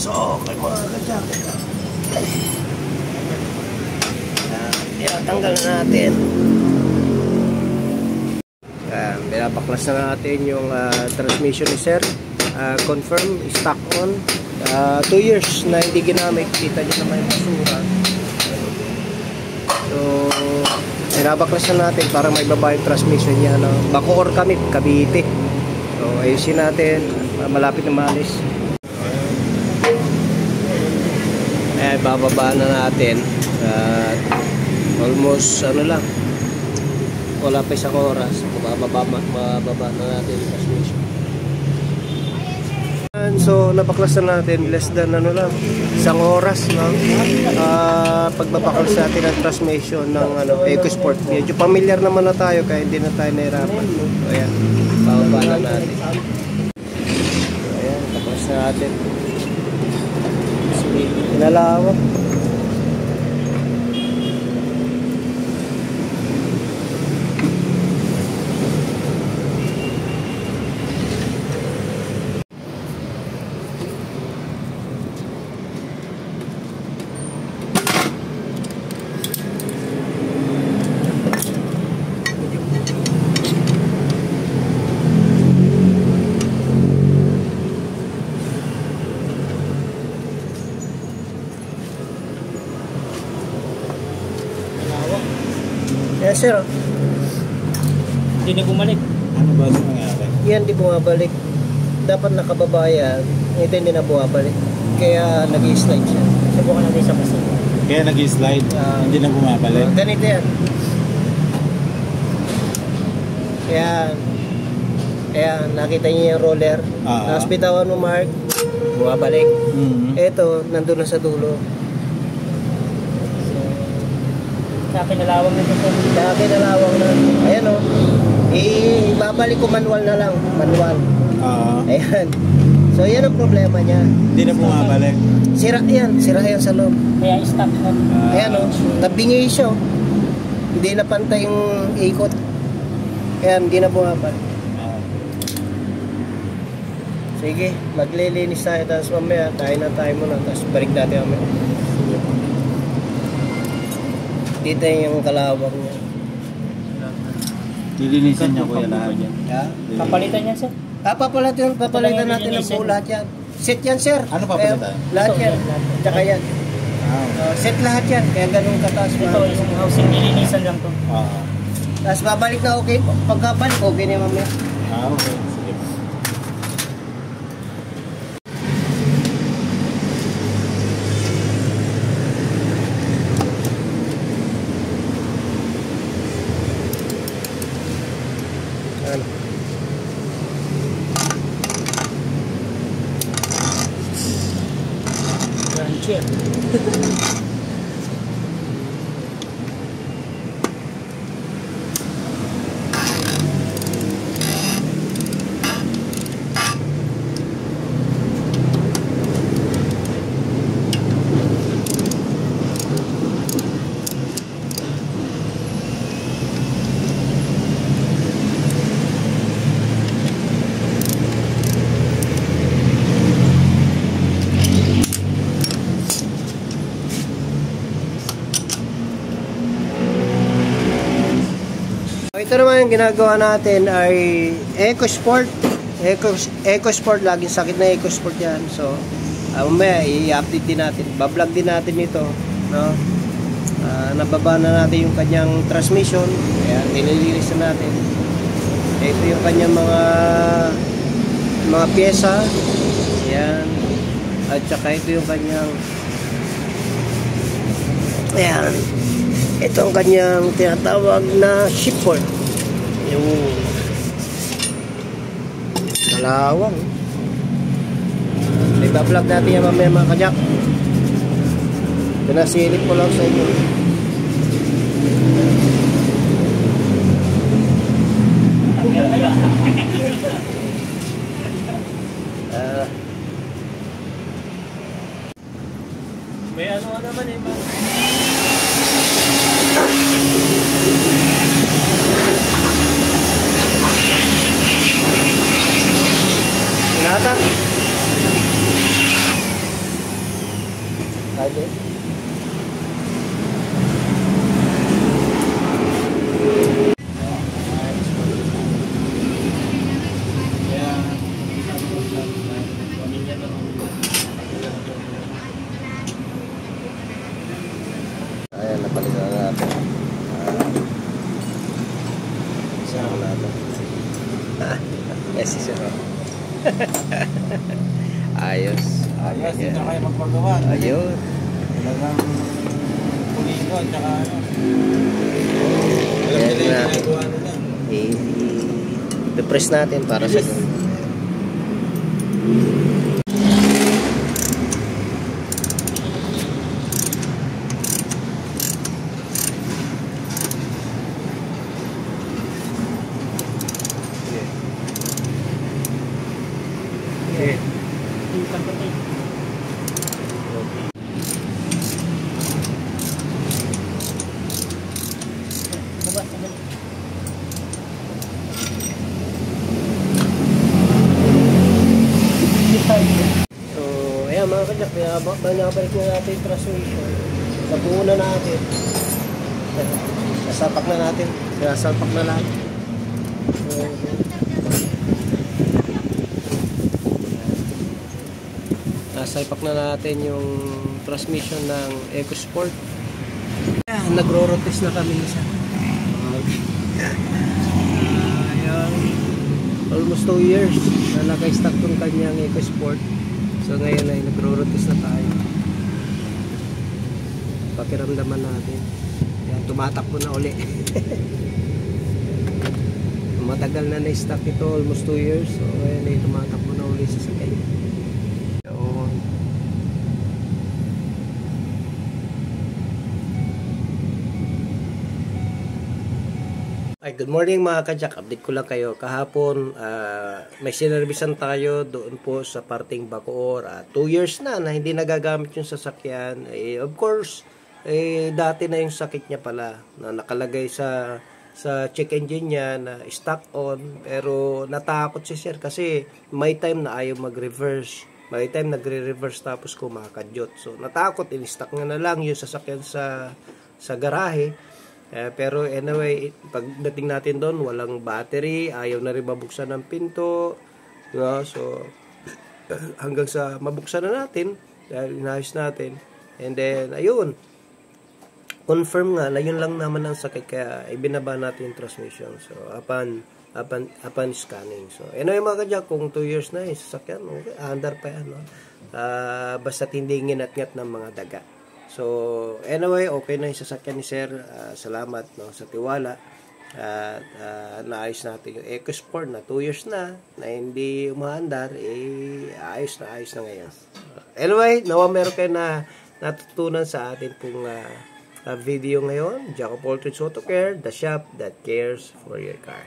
So, okay mga kadyak. Tanggal na natin. Binabaklas na natin yung transmission ni sir. Confirm, stock on. 2 years na hindi ginamit. Kita nyo naman yung basura. So, binabaklas na natin para may baba yung transmission niya. No? Bacoor kami, Cavite. So, ayusin natin. Malapit na maalis. Ayan, bababa na natin. Almost, ano lang. Wala pa isang oras. Mababa na natin yung transmission. So, napaklas na natin. Less than, ano lang, isang oras lang. Pagbabaklas natin ang transmission ng EcoSport. Medyo familiar naman na tayo kaya hindi na tayo nahirapan. So, ayan. Bababa na natin. So, ayan. Tapos na natin. Pinalawak. Yes, sir. Hindi na bumalik. Ano ba yung nangyari? Yan, di bumabalik. Dapat nakababa yan. Ito hindi na bumabalik. Kaya nag-i-slide siya. Subukan natin sa basa. Kaya nag-i-slide, hindi na bumabalik. Ganito yan. Ayan. Ayan, nakita niyo yung roller. Tapos bitawan mo, Mark. Bumabalik. Ito, nandun na sa dulo. Sa kinalawang na ito. Sa kinalawang na. Ayan o. Ibabalik ko manual na lang. Manual. Ayan. So yan ang problema niya. Hindi na bumabalik. Sira yan. Sira yan sa loob. Kaya stop na. Ayan o. Tabingi siya. Hindi na pantay yung ikot. Ayan, hindi na bumabalik. Sige, maglilinis tayo. Tapos mamaya, tayo na tayo muna. Tapos balik natin mamaya. Dito yung kalawang niya. Lilinisan niya kuya lahat yan. Papalitan yan, sir? Papalitan natin ng buo lahat yan. Set yan, sir. Ano papalitan? Lahat yan. Tsaka yan. Set lahat yan. Kaya ganun kataas. Ito, yung housing, nilinisan lang to. Tapos babalik na okay. Pagkabalik, okay na mamaya. Okay. Sige. Rancher. Ito naman yung ginagawa natin ay EcoSport. EcoSport, laging sakit na EcoSport yan. So, mamaya i-update din natin. Bablog din natin ito. No? Nababa na natin yung kanyang transmission. Kaya nililinis na natin. Ito yung kanyang mga pyesa. Ayan. At saka ito yung kanyang ayan. Ito ang kanyang tinatawag na shipboard. Yung kalawang. Iba-vlog natin yan mamaya mga kanyak. Pinasilip ko lang sa inyo. May ano naman eh. Nata. lagi. Ayan, napalitan na natin. Isang natin. Yes, isa na. Ayos. Ayos, dito na kayo magpagawa. Ayun. Talagang pulido at saka ano. Alam Ayan nila na. yung ginagawa nila. I-press natin para sa Okay. Yung kapatid. Baba, sabay. So, ayan mga kadyak, pinabalik na natin yung transmission. Nabuo na natin. Nasapak na natin. Sinasalpak na natin. So, nasalpak na natin yung transmission ng EcoSport. Nagro-rotate na kami isa. Ayan. Almost 2 years na naka-stock tong kanyang EcoSport. So ngayon ay nagro-rotate na tayo. Pakiramdaman natin. Ayan, tumatakbo na uli. Matagal na na-stock ito, almost 2 years. So ngayon ay tumatakbo na uli sa sakay. Ay, good morning mga kadyak. Update ko lang kayo. Kahapon, may sinervisan tayo doon po sa parting Bacoor. 2 years na hindi nagagamit yung sasakyan. Of course, dati na yung sakit niya pala na nakalagay sa check engine niya na stock on. Pero natakot si sir kasi may time na ayaw mag-reverse. May time nagre-reverse tapos kumakadyot. So natakot, in-stock na lang yung sasakyan sa garahe. Pero anyway, pagdating natin doon, walang battery, ayaw na rin mabuksan ng pinto. No? So, hanggang sa mabuksan na natin, dahil inayos natin. And then, ayun, confirm nga na yun lang naman ang sakit, kaya ibinaba natin yung transmission. So, upon scanning. So, anyway mga kadyak, kung 2 years na yung sasakyan, okay, under pa yan. No? Basta't hindi nginat-ngat ng mga daga. So, anyway, okay na yung sasakyan ni sir. Salamat no, sa tiwala. At naayos natin yung EcoSport na 2 years na hindi umaandar. Ayos na ngayon. Anyway, nawa meron kayo na natutunan sa atin pong video ngayon. Jacob Aldridge Auto Care, the shop that cares for your car.